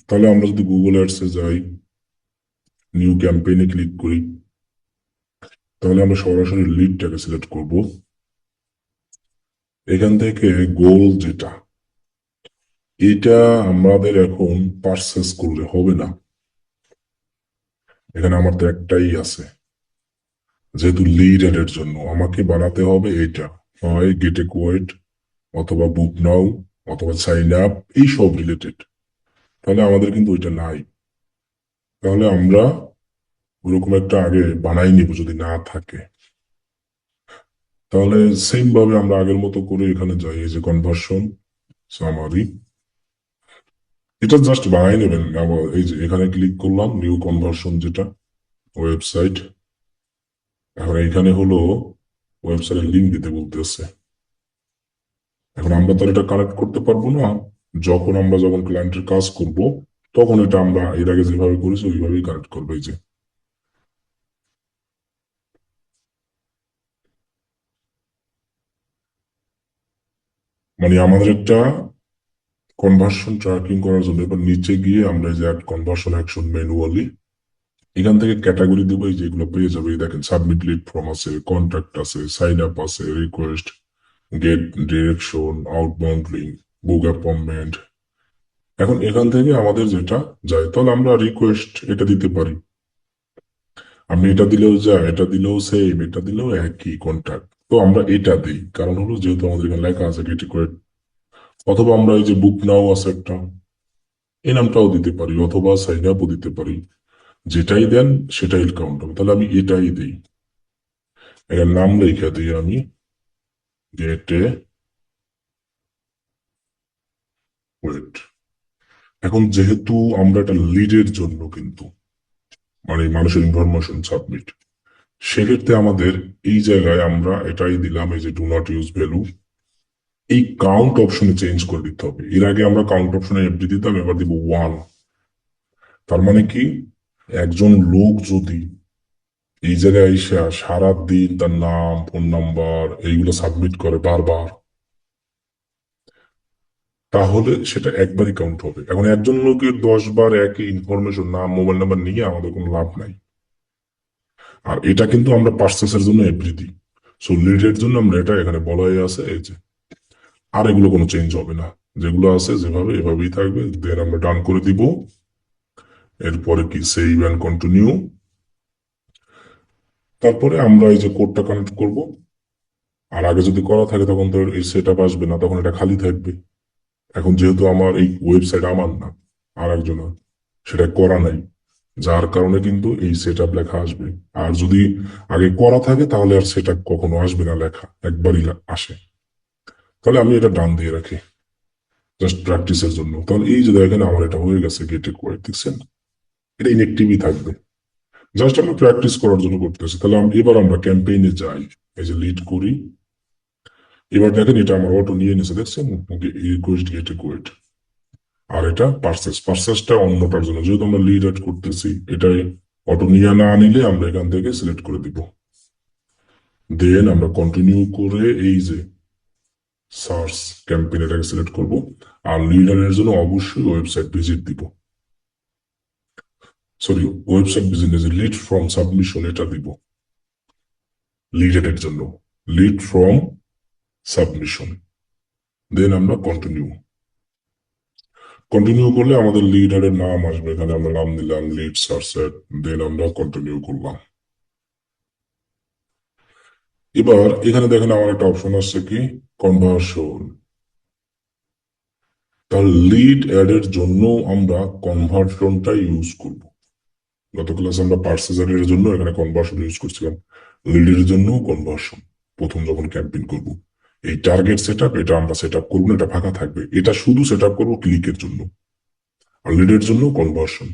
তাহলে আমরা যদি গুগল অ্যাডসে যাই, নিউ ক্যাম্পেইনে ক্লিক করি, তাহলে আমরা সরাসরি লিডটাকে সিলেক্ট করব। এখান থেকে গোল যেটা, এটা আমাদের এখন পারচেস করলে হবে না। এখানে আমার তো একটাই আছে, যেহেতু লিড এর জন্য আমাকে বানাতে হবে এটা, হয় গেট এ কোয়েট, অথবা বুক নাও, অথবা সাইন আপ, এই সব রিলেটেড। তাহলে আমাদের কিন্তু ওইটা নাই। তাহলে আমরা ওরকম একটা আগে বানাই নিব যদি না থাকে। তাহলে সেম ভাবে আমরা আগের মতো করে এখানে যাই, এই যে কনভার্সন সামারি, এটা জাস্ট বানাই নেবেন। এই যে এখানে ক্লিক করলাম, নিউ কনভার্সন যেটা ওয়েবসাইট। এখন এইখানে হলো ওয়েবসাইটের লিঙ্ক দিতে বলতেছে। এখন আমরা তো আর এটা কানেক্ট করতে পারবো না। যখন ক্লায়েন্টের কাজ করব, তখন এটা আমরা এর আগে যেভাবে করেছি ওইভাবেই কানেক্ট করবো। এই যে মানে আমাদের একটা কনভার্সন ট্র্যাকিং করার জন্য এবার নিচে গিয়ে আমরা এই যে অ্যাড কনভার্সন অ্যাকশন ম্যানুয়ালি, এখান থেকে ক্যাটাগরি দেবো। এই যেগুলো পেয়ে যাবে, এই দেখেন সাবমিট লিড ফর্ম আছে, কন্ট্যাক্ট আছে, সাইন আপ আছে, request, get direction, outbound link, book appointment. এখন এখান থেকে আমাদের যেটা যায়, তাহলে আমরা রিকোয়েস্ট এটা দিতে পারি। আমি এটা দিলেও যায়, এটা দিলেও সেম, এটা দিলেও একই কন্ট্যাক্ট। তো আমরা এটা দিই, কারণ হলো যেহেতু আমাদের এখানে লেখা আছে গেট রিকোয়েস্ট। অথবা আমরা এই যে বুক নাও আছে একটা, এই নামটাও দিতে পারি, অথবা সাইন আপও দিতে পারি। যেটাই দেন সেটাই কাউন্ট হবে। তাহলে আমি এটাই দিই, এর নাম লেখা দিই আমি গেটে ওয়েট। এখন যেহেতু আমরা একটা লিডের জন্য কিন্তু মানে মানুষের ইনফরমেশন সাবমিট, সেক্ষেত্রে আমাদের এই জায়গায় আমরা এটাই দিলাম, এই যে ডু নট ইউজ ভ্যালু, এই কাউন্ট অপশনে চেঞ্জ করে দিতে হবে। এর আগে আমরা কাউন্ট অপশনে এফডি দিতাম, এবার দিব 1। তার মানে কি, একজন লোক যদি এই জায়গায় এসে সারা দিন তার নাম, ফোন নাম্বার এইগুলো সাবমিট করে বারবার, তাহলে সেটা একবারই কাউন্ট হবে। এখন একজন লোকের 10 বার একই ইনফরমেশন, নাম, মোবাইল নাম্বার নিয়ে আমাদের কোনো লাভ নাই। আর এটা কিন্তু আমরা পার্সেসের জন্য এভরি দিই। সো লিডের জন্য আমরা এটা এখানে বলাই আছে এই যে, আর এগুলো কোনো চেঞ্জ হবে না, যেগুলো আছে যেভাবে এভাবেই থাকবে। দেন আমরা ডান করে দিব। এরপরে কি, সেভ অ্যান্ড কন্টিনিউ। তারপরে আমরা এই যে কোডটা কানেক্ট করব। আর আগে যদি করা থাকে তখন তো এই সেট আপ আসবে না, তখন এটা খালি থাকবে। এখন যেহেতু আমার এই ওয়েবসাইট আমার না, আর একজনের, সেটা করা নাই, যার কারণে কিন্তু এই সেট আপ লেখা আসবে। আর যদি আগে করা থাকে তাহলে আর সেটা কখনো আসবে না, লেখা একবারই আসে। তাহলে আমি এটা ডান দিয়ে রাখি জাস্ট প্র্যাকটিসের জন্য। তাহলে এই যে দেখেন আমার এটা হয়ে গেছে গেটে কোয়েট, দেখছেন? এটা ইনএক্টিভই থাকবে, জাস্ট আমরা প্র্যাকটিস করার জন্য করতেছি। তাহলে এবার আমরা ক্যাম্পেইনে যাই, এই যে লিড করি। এবার দেখেন এটা আমার অটো নিয়ে নিছে, দেখছেন? রিকোয়েস্ট গেটে কোয়েট। আর এটা পার্সেসটা অন্যটার জন্য, যেহেতু আমরা লিড এড করতেছি, এটাই অটো নিয়ে না নিলে আমরা এখান থেকে সিলেক্ট করে দিব। দেন আমরা কন্টিনিউ করে এই যে সার্চ ক্যাম্পেইন এটাকে সিলেক্ট করব। আর লিডারের জন্য অবশ্যই ওয়েবসাইট ভিজিট দিব, sorry website visit, lead from submission এটা দিব লিডারের জন্য, লিড ফ্রম সাবমিশন। দেন আমরা কন্টিনিউ, কন্টিনিউ করলে আমাদের লিডারের নাম আসবে। এখানে আমরা নাম দিলাম লিড সার্চ। দেন আমরা কন্টিনিউ করলাম। এবার এখানে দেখেন আমার একটা অপশন আসছে কি, কনভার্সন। তার লিড অ্যাড এর জন্য আমরা কনভার্সনটা ইউজ করব। গত ক্লাসে আমরা পার্সেজারের জন্য এখানে কনভার্সন ইউজ করছিলাম, লিডের জন্য কনভার্সন। প্রথম যখন ক্যাম্পেইন করব, এই টার্গেট সেট আপ এটা আমরা সেট আপ করবো না, এটা ফাঁকা থাকবে। এটা শুধু সেট আপ করবো ক্লিকের জন্য, আর লিডের জন্য কনভার্সন।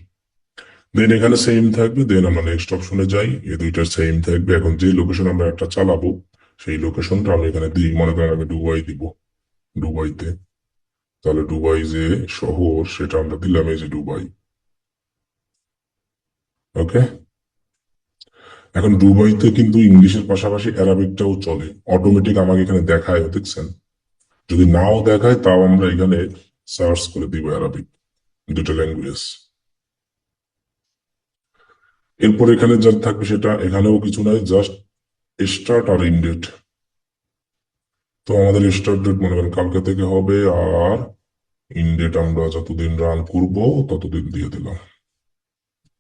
দেন এখানে সেম থাকবে। দেন আমরা নেক্সট অপশনে যাই, এই দুইটার সেম থাকবে। এখন যে লোকেশন আমরা একটা চালাবো, সেই লোকেশনটা আমি এখানে দিই। মনে করেন আমি দুবাই দিব, দুবাইতে। তাহলে দুবাই যে শহর সেটা আমরা দিলাম, এই যে দুবাই। ওকে। এখন দুবাইতে কিন্তু ইংলিশের পাশাপাশি অ্যারাবিকটাও চলে, অটোমেটিক আমাকে এখানে দেখায়, দেখছেন? যদি নাও দেখায় তাও আমরা এখানে সার্চ করে দিব অ্যারাবিক। দুটো ল্যাঙ্গুয়েজ। এরপর এখানে যা থাকবে সেটা এখানেও কিছু নাই, জাস্ট স্টার্ট আর ইন ডেট। তো আমাদের স্টার্ট ডেট মনে করেন কালকে থেকে হবে, আর ইন ডেট আমরা যতদিন রান করব ততদিন দিয়ে দিলাম,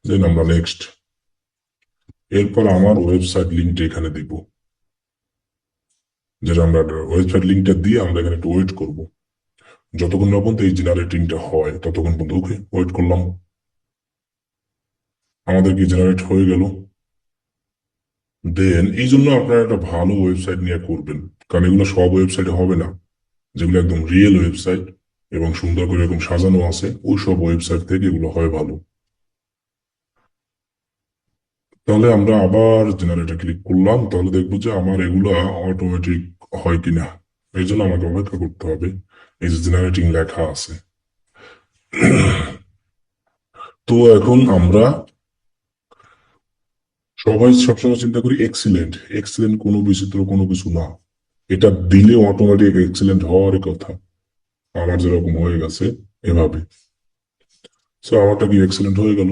দেন আমরা নেক্সট। এরপর আমার ওয়েবসাইট লিঙ্কটা এখানে দিব, যেটা আমরা ওয়েবসাইট লিঙ্কটা দিয়ে আমরা এখানে একটু ওয়েট করব, যতক্ষণ না পর্যন্ত এই জেনারেটিংটা হয় ততক্ষণ পর্যন্ত ওকে ওয়েট করলাম। আমাদের কি জেনারেট হয়ে গেল। দেন এই জন্য আপনারা একটা ভালো ওয়েবসাইট নিয়ে করবেন, কারণ এগুলো সব ওয়েবসাইটে হবে না। যেগুলো একদম রিয়েল ওয়েবসাইট এবং সুন্দর করে এরকম সাজানো আছে, ওই সব ওয়েবসাইট থেকে এগুলো হয় ভালো। তাহলে আমরা আবার জেনারেটর ক্লিক করলাম, তাহলে দেখবো যে আমার এগুলো অটোমেটিক হয় কিনা। এই জন্য আমাকে অপেক্ষা করতে হবে। এই যে জেনারেটিং লেখা আছে। তো এখন আমরা সবাই সবসময় চিন্তা করি এক্সিলেন্ট এক্সিলেন্ট, কোনো বিচিত্র কোনো কিছু না। এটা দিলে অটোমেটিক এক্সিলেন্ট হওয়ার কথা। আমার যেরকম হয়ে গেছে এভাবে। সো আমারটা কি এক্সিলেন্ট হয়ে গেল।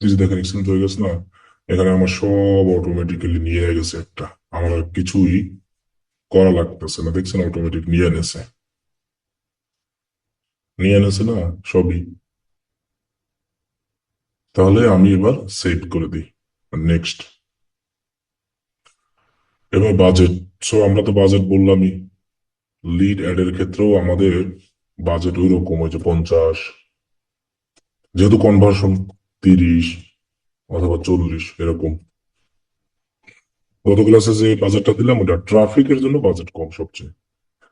এই যে দেখেন এক্সিলেন্ট হয়ে গেছে না। এখানে আমার সব অটোমেটিক্যালি নিয়ে গেছে একটা। আমার আর কিছুই করা লাগতেছে না, দেখছেন অটোমেটিক নিয়ে নেছে। নিয়ে নেছে না সবই। তাহলে আমি এবার সেভ করে দিই, নেক্সট। এবার বাজেট। সো আমরা তো বাজেট বললামই। লিড অ্যাড এর ক্ষেত্রেও আমাদের বাজেট ওই রকম, ওই যে 50, যেহেতু কনভার্সন 30 অথবা 40 এরকম। গত ক্লাসে যে বাজেটটা দিলাম ওটা ট্রাফিকের জন্য বাজেট কম সবচেয়ে।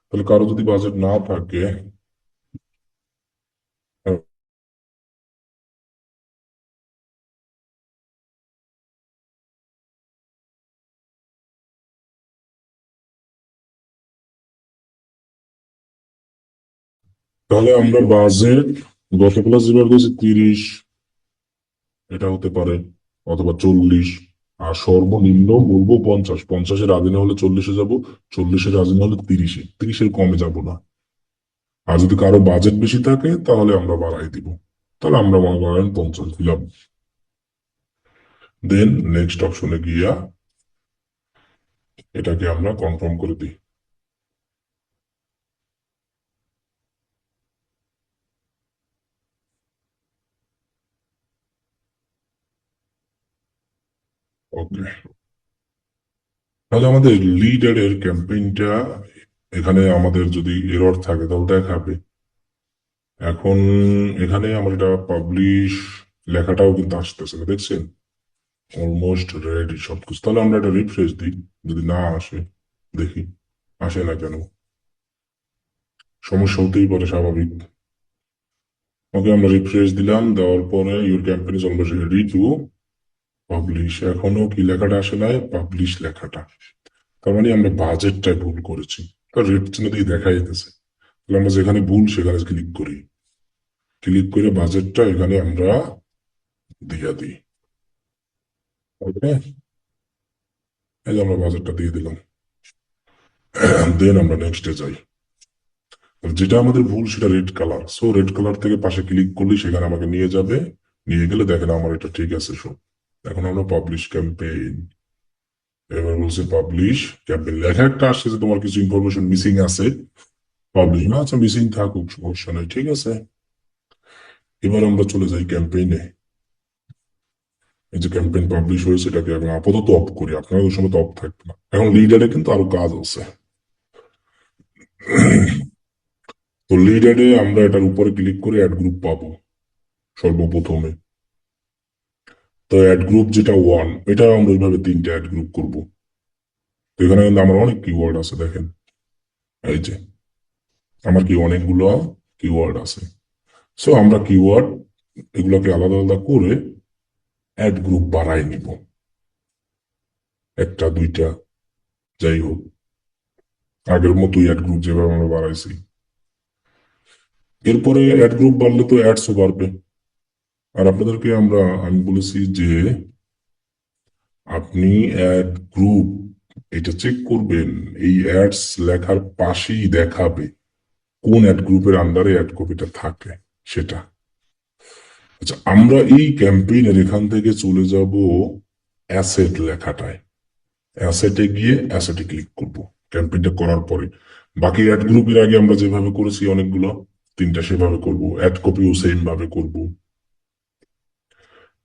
তাহলে কারো যদি বাজেট না থাকে, তাহলে আমরা বাজেট গত ক্লাস যেবার করেছি 30, এটা হতে পারে, অথবা 40। আর সর্বনিম্ন বলবো 50, 50-এর আগে না হলে 40-এ যাবো, 40-এর আগে না হলে 30-এ, 30-এর কমে যাব না। আর যদি কারো বাজেট বেশি থাকে তাহলে আমরা বাড়াই দিব। তাহলে আমরা মনে করেন 50 দিলাম। দেন নেক্সট অপশনে গিয়া এটাকে আমরা কনফার্ম করে দিই। ওকে। তাহলে আমাদের লিডারের ক্যাম্পেইনটা, এখানে আমাদের যদি এরর থাকে তাহলে দেখাবে। এখন এখানে আমার এটা পাবলিশ লেখাটাও কিন্তু আসতেছে না, দেখছেন। অলমোস্ট রেডি সবকিছু। তাহলে আমরা এটা রিফ্রেশ দিই, যদি না আসে দেখি আসে না কেন। সমস্যা হতেই পারে, স্বাভাবিক। ওকে, আমরা রিফ্রেশ দিলাম, দেওয়ার পরে your campaign is almost ready to publish. এখনো কি লেখাটা আসে নাই, পাবলিশ লেখাটা। তার মানে আমরা বাজেটটা ভুল করেছি। তার রেট চিহ্ন দিয়ে দেখা যেতেছে। তাহলে আমরা যেখানে ভুল সেখানে ক্লিক করি, ক্লিক করে বাজেটটা এখানে আমরা দিয়ে দিই। ওকে, এই যে আমরা বাজেটটা দিয়ে দিলাম। দেন আমরা নেক্সটে যাই। যেটা আমাদের ভুল সেটা red colour, so red colour থেকে পাশে ক্লিক করলে সেখানে আমাকে নিয়ে যাবে। নিয়ে গেলে দেখেন আমার এটা ঠিক আছে সব। এখন আমরা পাবলিশ ক্যাম্পেইন, এবার বলছে পাবলিশ ক্যাম্পেইন, লেখা একটা আসছে যে তোমার কিছু ইনফরমেশন মিসিং আছে। পাবলিশ না, আচ্ছা মিসিং থাকুক, সমস্যা নাই, ঠিক আছে। এবার আমরা চলে যাই ক্যাম্পেইনে। এই যে ক্যাম্পেইন পাবলিশ হয়েছে এটাকে এখন আপাতত অফ করি, আপনারা ওই সময় তো অফ থাকবে না। এখন লিডারে কিন্তু আরো কাজ আছে। তো লিডারে আমরা এটার উপরে ক্লিক করে অ্যাড গ্রুপ পাবো সর্বপ্রথমে। তো অ্যাড গ্রুপ যেটা 1, এটা আমরা ওইভাবে 3টে অ্যাড গ্রুপ করবো। তো এখানে কিন্তু আমার অনেক কিওয়ার্ড আছে দেখেন। এই যে আমার কি অনেকগুলো কিওয়ার্ড আছে। সো আমরা কিওয়ার্ড এগুলোকে আলাদা আলাদা করে অ্যাড গ্রুপ বানাই নিব, একটা দুইটা যাই হোক, আগের মতোই অ্যাড গ্রুপ যেভাবে আমরা বানাইছি। এরপরে অ্যাড গ্রুপ বাড়লে তো অ্যাডসও বাড়বে। আর আপনাদেরকে আমি বলেছি যে আপনি অ্যাড গ্রুপ এটা চেক করবেন, এই অ্যাডস লেখার পাশেই দেখাবে কোন অ্যাড গ্রুপের আন্ডারে অ্যাড কপিটা থাকে সেটা। আচ্ছা, আমরা এই ক্যাম্পেইনের এখান থেকে চলে যাব অ্যাসেট লেখাটায়। অ্যাসেটে গিয়ে অ্যাসেটে ক্লিক করব ক্যাম্পেইনটা করার পরে। বাকি অ্যাড গ্রুপের আগে আমরা যেভাবে করেছি অনেকগুলো, তিনটা সেভাবে করব, অ্যাড কপিও সেম ভাবে করব।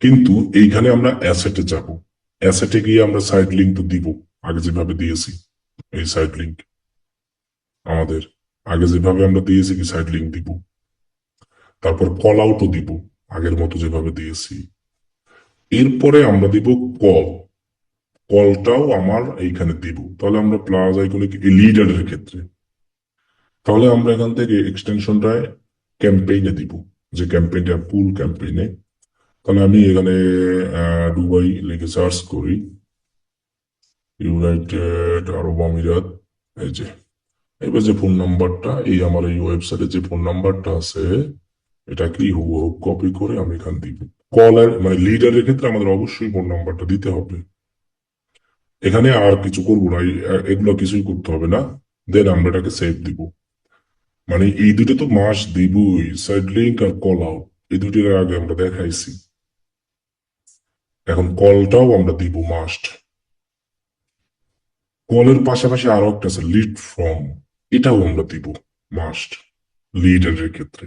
কিন্তু এইখানে আমরা অ্যাসেটে যাব। অ্যাসেটে গিয়ে আমরা সাইড লিঙ্ক তো দিব, আগে যেভাবে দিয়েছি। এই সাইড লিঙ্ক আমাদের আগে যেভাবে আমরা দিয়েছি কি সাইড লিঙ্ক দিব। তারপর কল আউটও দিব আগের মতো যেভাবে দিয়েছি। এরপরে আমরা দিব কল। কলটাও আমার এইখানে দিব। তাহলে আমরা প্লাস আইকনে লিডারের ক্ষেত্রে, তাহলে আমরা এখান থেকে এক্সটেনশনটায় ক্যাম্পেইনে দিব, যে ক্যাম্পেইনটা পুল ক্যাম্পেইনে। তাহলে আমি এখানে দুবাই লিখে সার্চ করি, ইউনাইটেড আরব আমিরাত। এই যে এবার যে ফোন নাম্বারটা, এই আমার এই ওয়েবসাইটে যে ফোন নাম্বারটা আছে, এটা কি হুবহু কপি করে আমি এখান দিব। কলার মানে লিডারের ক্ষেত্রে আমাদের অবশ্যই ফোন নাম্বারটা দিতে হবে। এখানে আর কিছু করবো না, এগুলো কিছুই করতে হবে না। দেন আমরা এটাকে সেভ দিব। মানে এই দুটো তো মাস দিবই, সাইড লিঙ্ক আর কল আউট, এই দুটোর আগে আমরা দেখাইছি। এখন কলটাও আমরা দিব মাস্ট। কলের পাশাপাশি আরো একটা আছে লিড ফর্ম, এটাও আমরা দিব মাস্ট লিডারের ক্ষেত্রে।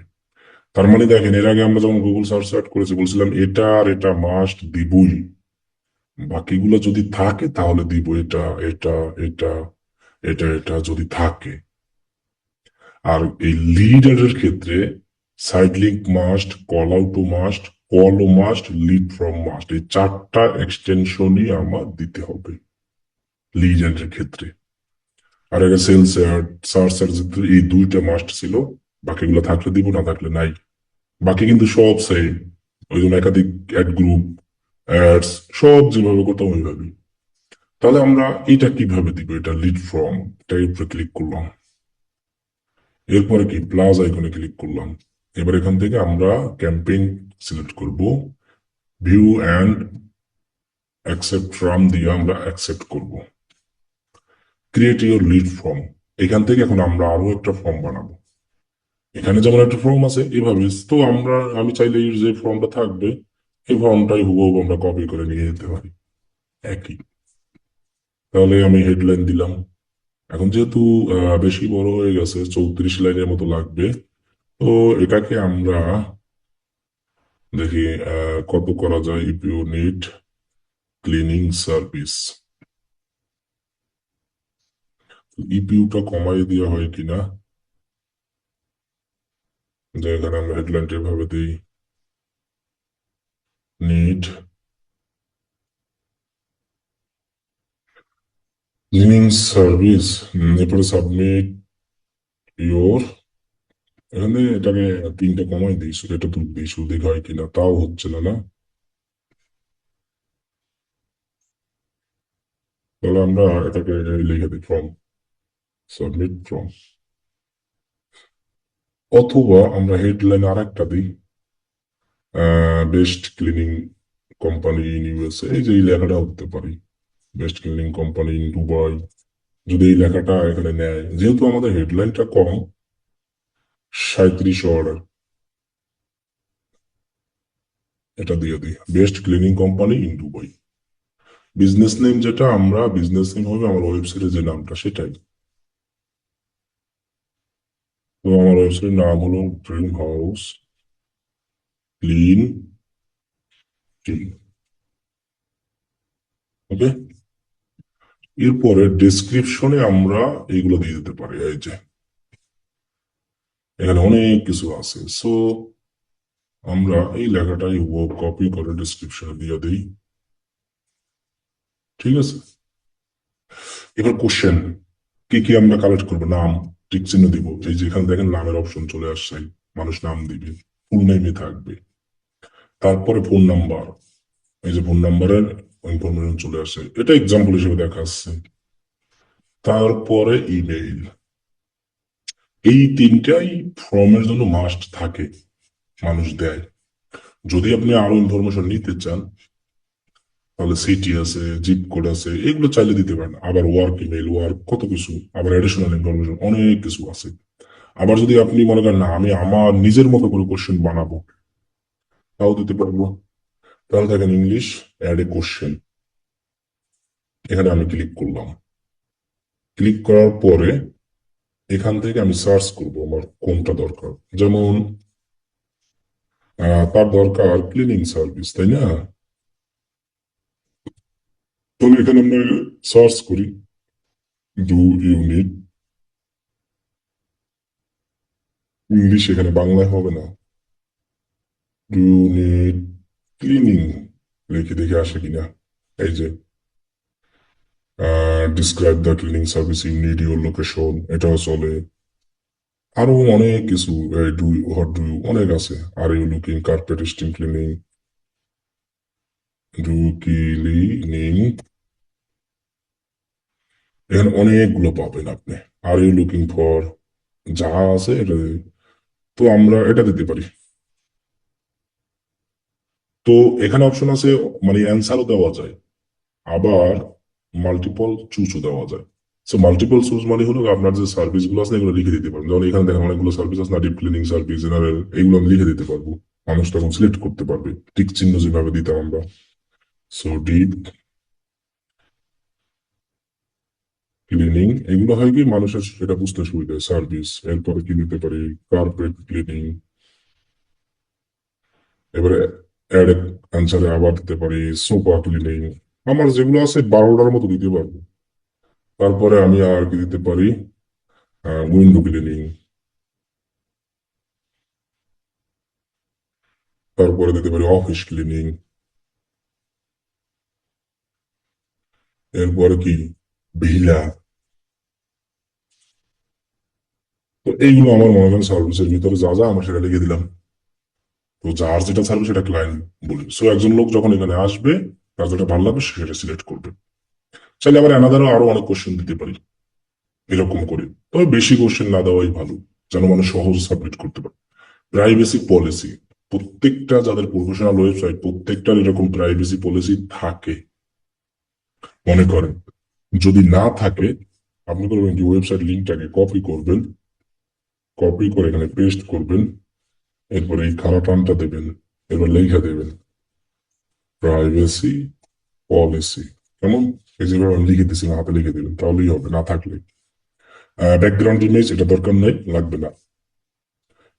তার মানে দেখেন, এর আগে আমরা যখন গুগল সার্চ করেছি বলছিলাম এটা আর এটা মাস্ট দিবই, বাকিগুলো যদি থাকে তাহলে দিব এটা এটা এটা এটা এটা যদি থাকে। আর এই লিডারের ক্ষেত্রে site link must, call out must, call ও মাস্ট, লিড ফ্রম মাস্ট, এই চারটা এক্সটেনশনই আমার দিতে হবে লিডারের ক্ষেত্রে। আর আগে সেলস অ্যাড, সার্চ অ্যাড, এই দুইটা মাস্ট ছিল। বাকিগুলো থাকলে দিব, না থাকলে নাই। বাকি কিন্তু সব সেম। ওই জন্য একাধিক অ্যাড গ্রুপ, অ্যাডস সব যেভাবে করতাম ওইভাবে। তাহলে আমরা এটা কিভাবে দিব, এটা লিড ফ্রম, এটার উপরে ক্লিক করলাম। এরপরে কি প্লাস আইকনে ক্লিক করলাম। এবার এখান থেকে আমরা ক্যাম্পেইন সিলেক্ট করব, ভিউ অ্যান্ড অ্যাকসেপ্ট ফ্রম দিয়ে আমরা অ্যাকসেপ্ট করব। ক্রিয়েট ইউর লিড ফর্ম, এখান থেকে এখন আমরা আরো একটা ফর্ম বানাবো। এখানে যেমন একটা ফর্ম আছে এভাবে, তো আমি চাইলে এই যে ফর্মটা থাকবে, এই ফর্মটাই হুবহু আমরা কপি করে নিয়ে যেতে পারি একই। তাহলে আমি হেডলাইন দিলাম। এখন যেহেতু বেশি বড় হয়ে গেছে, 34 লাইনের মতো লাগবে, তো এটাকে আমরা দেখি কত করা যায়। If you need cleaning service, ইপিউটা কমাই দেওয়া হয় কিনা, যে এখানে আমরা হেডলাইনটা এভাবে দিই, নিড ক্লিনিং সার্ভিস। এরপরে সাবমিট ইউর, এখানে এটাকে 3টা কমাই দিই, এটা তো বেশি অধিক হয় কিনা তাও হচ্ছে না না। তাহলে আমরা এটাকে লিখে দিই ফর্ম, সাবমিট ফর্ম। অথবা আমরা হেডলাইন আর একটা দিই, best cleaning company in USA, এই যে এই লেখাটা হতে পারি, best cleaning company in Dubai. যদি এই লেখাটা এখানে নেয়, যেহেতু আমাদের হেডলাইনটা কম, 37 অর্ডার, এটা দিয়ে দিই best cleaning company in Dubai. Business name যেটা, আমরা বিজনেস নেম হবে আমার ওয়েবসাইটে যে নামটা সেটাই। তো আমার ওয়েবসাইটের নাম হলো ড্রিম হাউস ক্লিন টি। ওকে, এরপরে ডেসক্রিপশনে আমরা এইগুলো দিয়ে দিতে পারি। এই যে এখানে অনেক কিছু আছে, সো আমরা এই লেখাটাই কপি করে ডেসক্রিপশনে দিয়ে দিই। ঠিক আছে, এবার কোশ্চেন কি কি আমরা কালেক্ট করবো। নাম, টিক চিহ্ন দিব, এই যে এখানে দেখেন নামের অপশন চলে আসছে, মানুষ নাম দিবে, ফুল নেমে থাকবে। তারপরে ফোন নাম্বার, এই যে ফোন নাম্বারের ইনফরমেশন চলে আসে, এটা এক্সাম্পল হিসেবে দেখাচ্ছে। তারপরে ইমেইল, এই তিনটাই ফর্মের জন্য মাস্ট থাকে, মানুষ দেয়। যদি আপনি আরো ইনফরমেশন নিতে চান, তাহলে সিটি আছে, জিপ কোড আছে, এগুলো চাইলে দিতে পারেন। আবার ওয়ার্ক ইমেইল, ওয়ার্ক কত কিছু, আবার অ্যাডিশনাল ইনফরমেশন অনেক কিছু আছে। আবার যদি আপনি মনে করেন না আমি আমার নিজের মতো করে কোশ্চেন বানাবো, তাও দিতে পারবো। তাহলে দেখেন ইংলিশ, অ্যাড এ কোশ্চেন, এখানে আমি ক্লিক করলাম। ক্লিক করার পরে এখান থেকে আমি সার্চ করব আমার কোনটা দরকার। যেমন তার দরকার ক্লিনিং সার্ভিস, তাই না? তাহলে এখানে আমরা সার্চ করি, ডু ইউ নিড, ইংলিশ এখানে বাংলায় হবে না, ডু ইউ নিড ক্লিনিং লিখে দেখে আসে কিনা। এই যে describe the cleaning service you need, your location, এটাও চলে। আরো অনেক কিছু, ডু হোয়াট ডু অনেক আছে। Are you looking carpet steam cleaning, do cleaning, এখানে অনেকগুলো পাবেন আপনি। আর ইউ লুকিং ফর, যা আছে এটা তো আমরা এটা দিতে পারি। তো এখানে অপশন আছে, মানে অ্যান্সারও দেওয়া যায়, আবার মাল্টিপল চুজও দেওয়া যায়। সো মাল্টিপল চুজ মানে হলো আপনার যে সার্ভিস গুলো আছে এগুলো লিখে দিতে পারবেন। যেমন এখানে দেখেন অনেকগুলো সার্ভিস আছে না, ডিপ ক্লিনিং সার্ভিস, জেনারেল, এগুলো আমি লিখে দিতে পারবো। মানুষ তখন সিলেক্ট করতে পারবে, টিক চিহ্ন যেভাবে দিতাম আমরা। সো ডিপ ক্লিনিং, এগুলো হয় কি মানুষের সেটা বুঝতে সুবিধা, সার্ভিস। এরপরে কি দিতে পারি, কার্পেট ক্লিনিং। এবারে অ্যাড অ্যান্সারে আবার দিতে পারি সোফা ক্লিনিং। আমার যেগুলো আছে 12টার মতো দিতে পারবো। তারপরে আমি আর কি দিতে পারি, উইন্ডো ক্লিনিং। তারপরে দিতে পারি অফিস ক্লিনিং। এরপরে কি, ভিলা। তো এইগুলো আমার মনে করেন সার্ভিসের ভিতরে যা যা আমার সেটা লিখে দিলাম। তো যার যেটা সার্ভিস সেটা ক্লায়েন্ট বলি। সো একজন লোক যখন এখানে আসবে, তার যেটা ভালো লাগবে সে সেটা সিলেক্ট করবে। চাইলে আবার অ্যানাদারও আরো অনেক কোশ্চেন দিতে পারি এরকম করে। তবে বেশি কোশ্চেন না দেওয়াই ভালো, যেন মানুষ সহজ সাবমিট করতে পারে। প্রাইভেসি পলিসি, প্রত্যেকটা যাদের প্রফেশনাল ওয়েবসাইট প্রত্যেকটার এরকম প্রাইভেসি পলিসি থাকে। মনে করেন যদি না থাকে, আপনি করবেন কি, ওয়েবসাইট লিঙ্কটাকে কপি করবেন, কপি করে এখানে পেস্ট করবেন, এরপরে এই খাড়া টানটা দেবেন, এরপর লেখা দেবেন প্রাইভেসি পলিসি। কেমন, এই যেভাবে আমি লিখে দিচ্ছিলাম হাতে লিখে দেবেন, তাহলেই হবে। না থাকলে ব্যাকগ্রাউন্ড ইমেজ এটা দরকার নেই, লাগবে না।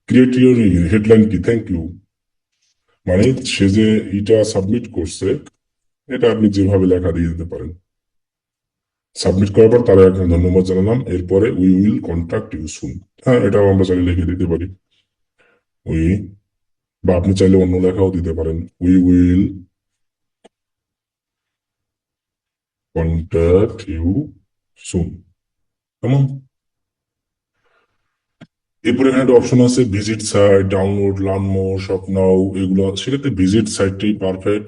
ক্রিয়েট ইউর হেডলাইন কি, থ্যাংক ইউ, মানে সে যে এটা সাবমিট করছে এটা আপনি যেভাবে লেখা দিয়ে দিতে পারেন। সাবমিট করার পর তারা একটা ধন্যবাদ জানালাম, এরপরে we will contact you soon. হ্যাঁ, এটাও আমরা চাইলে লিখে দিতে পারি উই, বা আপনি চাইলে অন্য লেখাও দিতে পারেন, we will contact you soon. কেমন, এরপরে এখানে একটা অপশন আছে visit site, download, learn more, shop now, এগুলো। সেক্ষেত্রে ভিজিট সাইটটাই পারফেক্ট।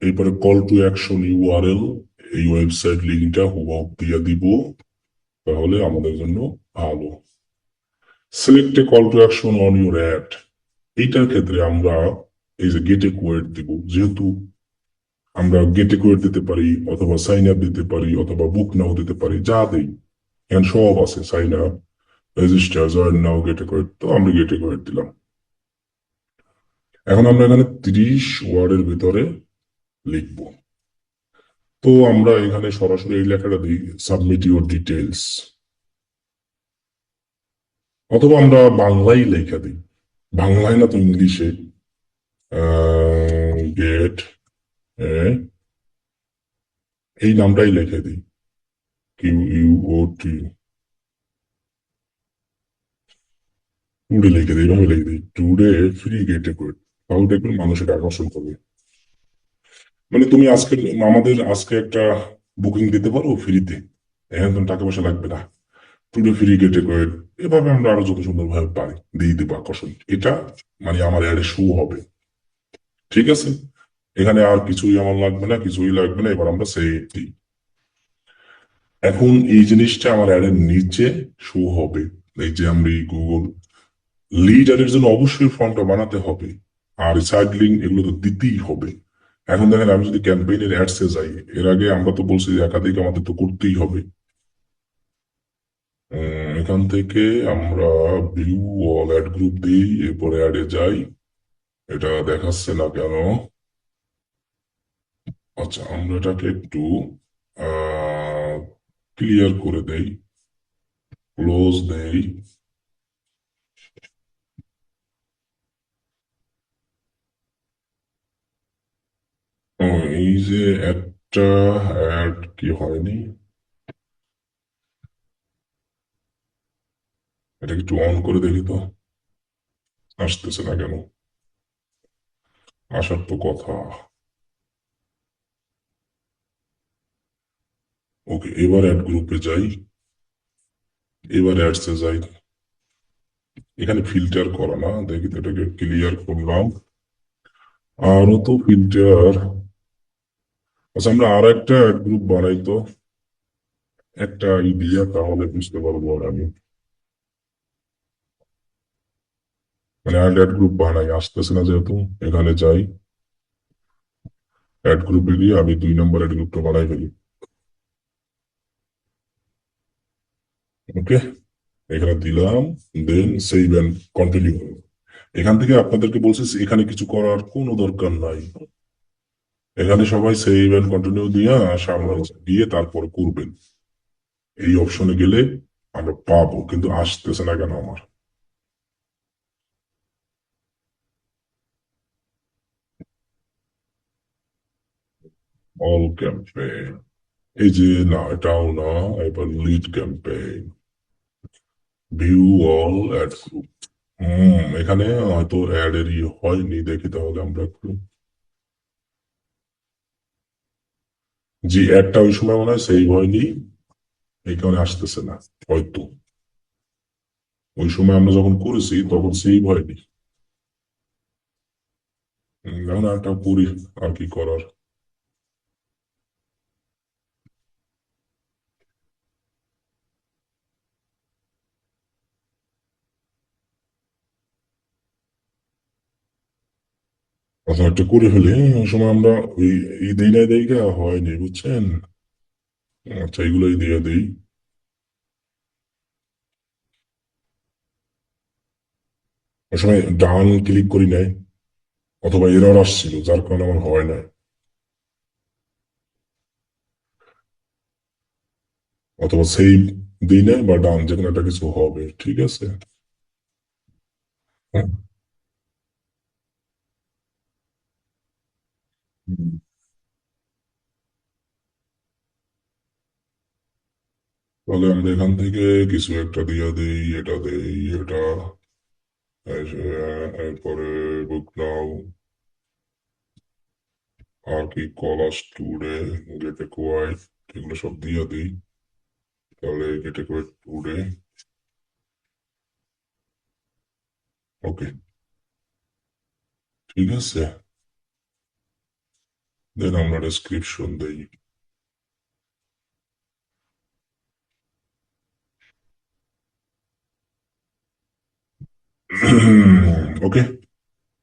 এরপরে কল টু অ্যাকশন ইউআরএল, এই ওয়েবসাইট লিঙ্কটা হুবহু দিয়ে দিব, তাহলে আমাদের জন্য ভালো। Select a call to action on your ad, এইটার ক্ষেত্রে আমরা এই যে গেট এ কোয়েট দিব, যেহেতু আমরা গেট এ কোয়েট দিতে পারি, অথবা সাইন আপ দিতে পারি, অথবা বুক নাও দিতে পারি, যা দেই এখানে সব আছে, sign up, register, join now, get a quote. তো আমরা গেট এ কোয়েট দিলাম। এখন আমরা এখানে 30 ওয়ার্ডের ভিতরে লিখবো। তো আমরা এখানে সরাসরি এই লেখাটা দিই, সাবমিট ইউর ডিটেলস, অথবা আমরা বাংলায় লেখা দিই, বাংলায় না তো ইংলিশে, গেট এই নামটাই লিখে দিই, QUOT, টুডে লিখে দিই, এইভাবে লিখে দিই, টুডে ফ্রি গেটে করে। তাহলে দেখবেন মানুষের আকর্ষণ করবে। মানে তুমি আজকে, আমাদের আজকে একটা বুকিং দিতে পারো ফ্রিতে, এখানে তোমার টাকা পয়সা লাগবে না, টুডে ফ্রি গেটে করে। এভাবে আমরা আরো যত সুন্দর ভাবে পারি দিয়ে দেবো আকর্ষণ, এটা মানে আমার অ্যাডে শো হবে। ঠিক আছে, এখানে আর কিছুই আমার লাগবে না, কিছুই লাগবে না। এবার আমরা সেভ দিই। এখন এই জিনিসটা আমার অ্যাডের নিচে শো হবে। এই যে আমরা গুগল লিডারের জন্য অবশ্যই ফর্মটা বানাতে হবে, আর সাইড লিঙ্ক এগুলো তো দিতেই হবে। এখন দেখেন আমি যদি ক্যাম্পেইনের অ্যাডসে যাই, এর আগে আমরা তো বলছি যে একাধিক আমাদের তো করতেই হবে। এখান থেকে আমরা ভিউ অল অ্যাড গ্রুপ দিই, এরপরে অ্যাডে যাই, এটা দেখাচ্ছে না কেন? আচ্ছা, আমরা এটাকে একটু ক্লিয়ার করে দেই, ক্লোজ দেই। ও, এই যে একটা অ্যাড কি হয়নি, এটা একটু অন করে দেখি তো। আসতেছে না কেন? আসার তো কথা। ওকে, এবার অ্যাড গ্রুপে যাই, এবার অ্যাডসে যাই। এখানে ফিল্টার করা না, দেখি তো, এটাকে ক্লিয়ার করলাম। আরো তো ফিল্টার। আচ্ছা, আমরা আর একটা অ্যাড গ্রুপ বানাই তো, একটা আইডিয়া, তাহলে বুঝতে পারবো। আর আমি মানে আর অ্যাড গ্রুপ বানাই, আসতেছে না যেহেতু। এখানে যাই, অ্যাড গ্রুপে গিয়ে আমি 2 নম্বর অ্যাড গ্রুপটা বানাই ফেলি। ওকে, এখানে দিলাম, দেন সেভ অ্যান্ড কন্টিনিউ। এখান থেকে আপনাদেরকে বলছি এখানে কিছু করার কোনো দরকার নাই। এখানে সবাই সেভ অ্যান্ড কন্টিনিউ দিয়ে সামনে গিয়ে তারপর করবেন। এই অপশনে গেলে আমরা পাবো, কিন্তু আসতেছে না কেন আমার? অল ক্যাম্পেইন, এই যে না, এটাও না। এবার lead campaign, view all add group. এখানে হয়তো অ্যাড এরই হয়নি, দেখি তাহলে আমরা একটু। জি, অ্যাডটা ওই সময় মনে হয় সেভ হয়নি, এই কারণে আসতেছে না হয়তো। ওই সময় আমরা যখন করেছি তখন সেভ হয়নি। এখন একটা করি, আর কি করার। এখন একটা করে ফেলি। ওই সময় আমরা ওই এই দেই না, দেই হয়নি, বুঝছেন? আচ্ছা, এগুলোই দিয়ে দিই। ওই সময় ডান ক্লিক করি নাই, অথবা এরর আসছিল যার কারণে আমার হয় না। অথবা সেভ দিই নাই, বা ডান, যে কোনো একটা কিছু হবে, ঠিক আছে। হ্যাঁ। হুম। তাহলে আমরা এখান থেকে কিছু একটা দিয়ে দিই, এটা দেই, এটা। এরপরে বুক নাও, আর কি, কলাস টুডে, গেট কোয়াইট, এগুলো সব দিয়ে দিই। তাহলে গেট কোয়াইট টুডে। ওকে, ঠিক আছে। দেন আমরা ডেসক্রিপশন দেই। ওকে,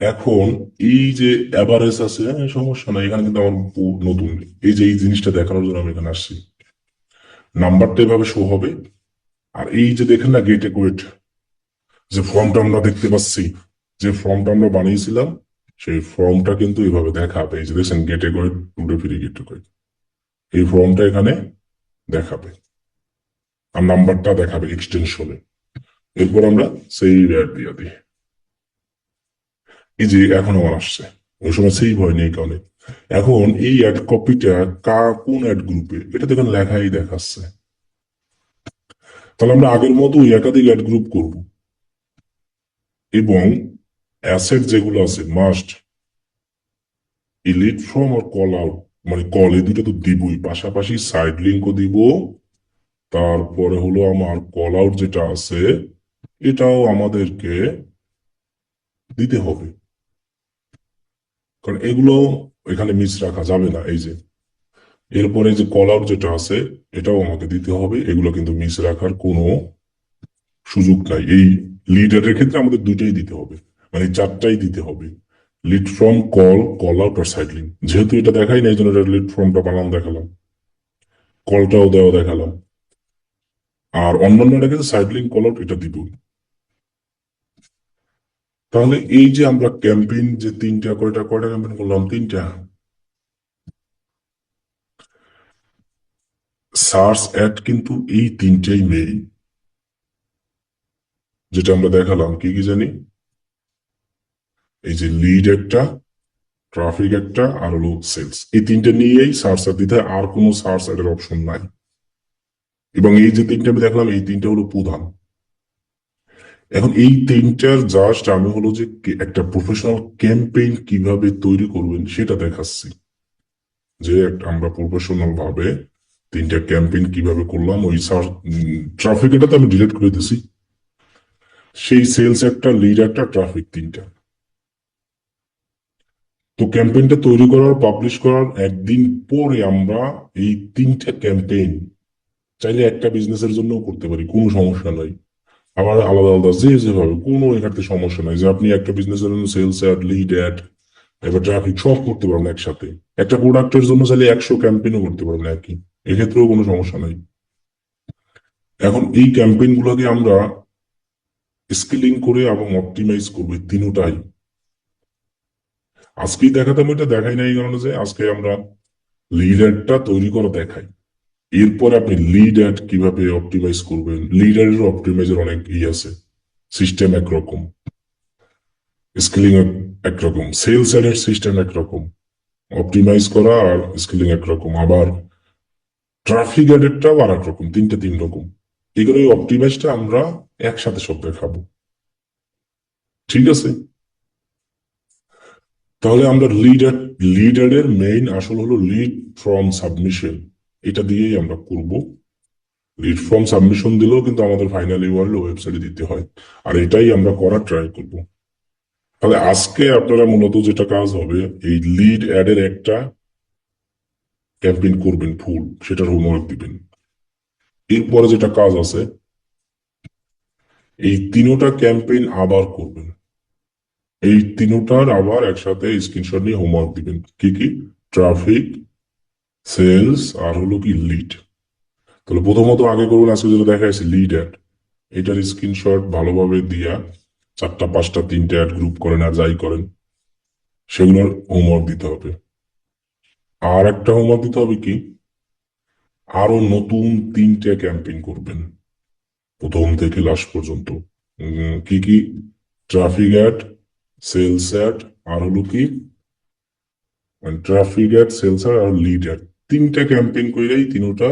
এখন এই যে অ্যাভারেজ আছে, হ্যাঁ, সমস্যা নাই, এখানে কিন্তু আমার নতুন। এই যে এই জিনিসটা দেখানোর জন্য আমি এখানে আসছি। নাম্বারটা এভাবে শো হবে। আর এই যে দেখেন না গেট কোয়েট, যে ফর্মটা আমরা দেখতে পাচ্ছি, যে ফর্মটা আমরা বানিয়েছিলাম, সেই ফর্মটা কিন্তু এভাবে দেখাবে। এই যে দেখছেন, গেটে কোয়েট টুডে ফ্রি গেটে কোয়েট, এই ফর্মটা এখানে দেখাবে। আর নাম্বারটা দেখাবে এক্সটেনশনে। এরপর আমরা সেই অ্যাড দিয়ে দিই। এই যে এখন আমার আসছে, ওই সময় সেভ হয়নি এই কারণে। এখন এই অ্যাড কপিটা কোন অ্যাড গ্রুপে, এটা তো এখানে লেখাই দেখাচ্ছে। তাহলে আমরা আগের মতোই একাধিক অ্যাড গ্রুপ করব, এবং অ্যাসেট যেগুলো আছে মাস্ট ইলিট ফ্রম আর কল আউট, মানে কল, এই দুটো তো দিবই, পাশাপাশি সাইড লিঙ্কও দিব। তারপরে হলো আমার কল আউট যেটা আছে, এটাও আমাদেরকে দিতে হবে, কারণ এগুলো এখানে মিস রাখা যাবে না। এই যে এরপরে যে কল আউট যেটা আছে, এটাও আমাকে দিতে হবে। এগুলো কিন্তু মিস রাখার কোনো সুযোগ নাই। এই লিডারের ক্ষেত্রে আমাদের দুইটাই দিতে হবে, মানে চারটাই দিতে হবে। Lead form, call, call out আর সাইড লিঙ্ক। যেহেতু এটা দেখাই না, এই জন্য এটা লিড ফ্রমটা বানান দেখালাম, কলটাও দেওয়া দেখালাম। আর অন্যান্যটা কিন্তু সাইড লিঙ্ক, কল আউট এটা দিব। তাহলে এই যে আমরা ক্যাম্পেইন যে তিনটা কয়টা কয়টা ক্যাম্পেইন করলাম, তিনটা। সার্চ অ্যাড কিন্তু এই তিনটাই মেইন, যেটা আমরা দেখালাম কি কি জানি, এই যে লিড একটা, ট্রাফিক একটা, আর হলো সেলস, এই তিনটা নিয়েই সার্চ অ্যাড দিতে হয়, আর কোনো সার্চ অ্যাডের অপশন নাই। এবং এই যে তিনটা আমি দেখলাম, এই তিনটা হলো প্রধান। এখন এই তিনটার জাস্ট আমি হলো যে একটা প্রফেশনাল ক্যাম্পেইন কিভাবে তৈরি করবেন সেটা দেখাচ্ছি, যে আমরা প্রফেশনাল ভাবে তিনটা ক্যাম্পেইন কিভাবে করলাম। ওই ট্রাফিক এটা তো আমি ডিলিট করে দিছি, সেই সেলস একটা, লিড একটা, ট্রাফিক, তিনটা। তো ক্যাম্পেইনটা তৈরি করার, পাবলিশ করার একদিন পরে আমরা এই তিনটা ক্যাম্পেইন চাইলে একটা বিজনেসের জন্যও করতে পারি, কোনো সমস্যা নাই। আবার আলাদা আলাদা যে যেভাবে, কোনো এখানে সমস্যা নাই যে আপনি একটা বিজনেসের জন্য সেলস অ্যাড, লিড অ্যাড, এবার ট্রাফিক সব করতে পারবেন একসাথে। একটা প্রোডাক্টের জন্য চাইলে 100 ক্যাম্পেইনও করতে পারবেন একই, এক্ষেত্রেও কোনো সমস্যা নাই। এখন এই ক্যাম্পেইন গুলোকে আমরা স্কেলিং করে এবং অপটিমাইজ করবো, তিনটাই আজকেই দেখাতাম। এটা দেখাই নাই এই কারণে যে আজকে আমরা লিড অ্যাডটা তৈরি করে দেখাই। এরপর আপনি লিড অ্যাড কিভাবে অপটিমাইজ করবেন, লিড অ্যাডের অপটিমাইজের অনেক আছে, সিস্টেম একরকম, স্কেলিং একরকম, সেলস অ্যাডের সিস্টেম একরকম, অপটিমাইজ করা আর স্কেলিং একরকম, আবার ট্রাফিক অ্যাডেরটাও আর একরকম, তিনটা তিন রকম। এগুলো এই অপটিমাইজটা আমরা একসাথে সব দেখাবো, ঠিক আছে? তাহলে আমরা লিডারের মেইন আসল হলো লিড ফ্রম সাবমিশন, এটা দিয়েই আমরা করব। লিড ফ্রম সাবমিশন দিলেও কিন্তু আমাদের ফাইনাল ইউআরএল ওয়েবসাইটে দিতে হয়, আর এটাই আমরা করার ট্রাই করব। তাহলে আজকে আপনারা মূলত যেটা কাজ হবে, এই লিড অ্যাডের একটা ক্যাম্পেইন করবেন ফুল, সেটার হোমওয়ার্ক দিবেন। এরপরে যেটা কাজ আছে, এই তিনোটা ক্যাম্পেইন আবার করবেন, এই তিনোটার আবার একসাথে স্ক্রিনশট নিয়ে হোমওয়ার্ক দিবেন। কি কি? ট্রাফিক, সেলস, আর হলো কি লিড। তাহলে প্রথমত আগে করুন, আজকে যেটা দেখা যাচ্ছে লিড অ্যাড, এটার স্ক্রিনশট ভালোভাবে দিয়া 4টা 5টা 3টে অ্যাড গ্রুপ করেন আর যাই করেন, সেগুলোর হোমওয়ার্ক দিতে হবে। আর একটা হোমওয়ার্ক দিতে হবে কি, আরো নতুন 3টে ক্যাম্পেইন করবেন প্রথম থেকে লাস্ট পর্যন্ত। কি কি? ট্রাফিক অ্যাড, সেলস অ্যাড, আর হলো কি, ট্রাফিক অ্যাড, সেলস অ্যাড আর লিড অ্যাড, 3টে ক্যাম্পেইন করেই তিনোটা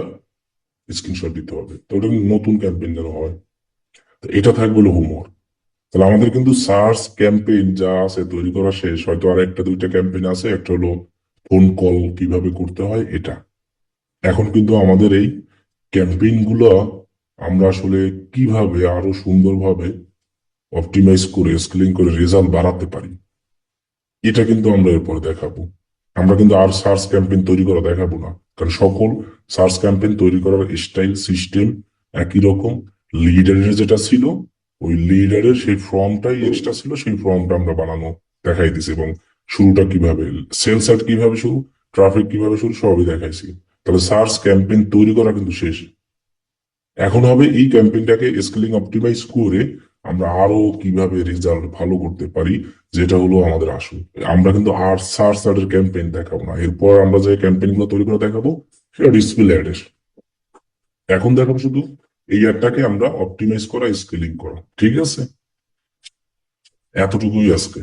স্ক্রিনশট দিতে হবে। তো ওটা নতুন ক্যাম্পেইন যেন হয়, তো এটা থাকবে হলো হোমওয়ার্ক। তাহলে আমাদের কিন্তু সার্চ ক্যাম্পেইন যা আছে তৈরি করা শেষ, হয়তো আর একটা দুইটা ক্যাম্পেইন আছে, একটা হলো ফোন কল কিভাবে করতে হয় এটা। এখন কিন্তু আমাদের এই ক্যাম্পেইন গুলো আমরা আসলে কিভাবে আরো সুন্দরভাবে অপটিমাইজ করে স্কেলিং করে রেজাল্ট বাড়াতে পারি, এটা কিন্তু আমরা এরপরে দেখাবো। আমরা কিন্তু আর সার্চ ক্যাম্পেইন তৈরি করা দেখাবো না, কারণ সকল সার্চ ক্যাম্পেইন তৈরি করার স্টাইল সিস্টেম একই রকম। লিডারের যেটা ছিল, ওই লিডারের সেই ফর্মটাই এক্সট্রা ছিল, সেই ফর্মটা আমরা বানানো দেখাই দিছি, এবং শুরুটা কিভাবে, সেলস অ্যাড কিভাবে শুরু, ট্রাফিক কিভাবে শুরু, সবই দেখাইছি। তবে সার্চ ক্যাম্পেইন তৈরি করা কিন্তু শেষ। এখন হবে এই ক্যাম্পেইনটাকে স্কেলিং অপটিমাইজ করে আমরা আরো কিভাবে রেজাল্ট ভালো করতে পারি, যেটা হলো আমাদের আসল। আমরা কিন্তু আর সার্চ অ্যাডের ক্যাম্পেইন দেখাবো না, এরপর আমরা যে ক্যাম্পেইন গুলো তৈরি করে দেখাবো সেটা ডিসপ্লে অ্যাডের। এখন দেখাবো শুধু এই অ্যাডটাকে আমরা অপটিমাইজ করা, স্কেলিং করা, ঠিক আছে? এতটুকুই আজকে।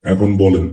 এখন বলেন।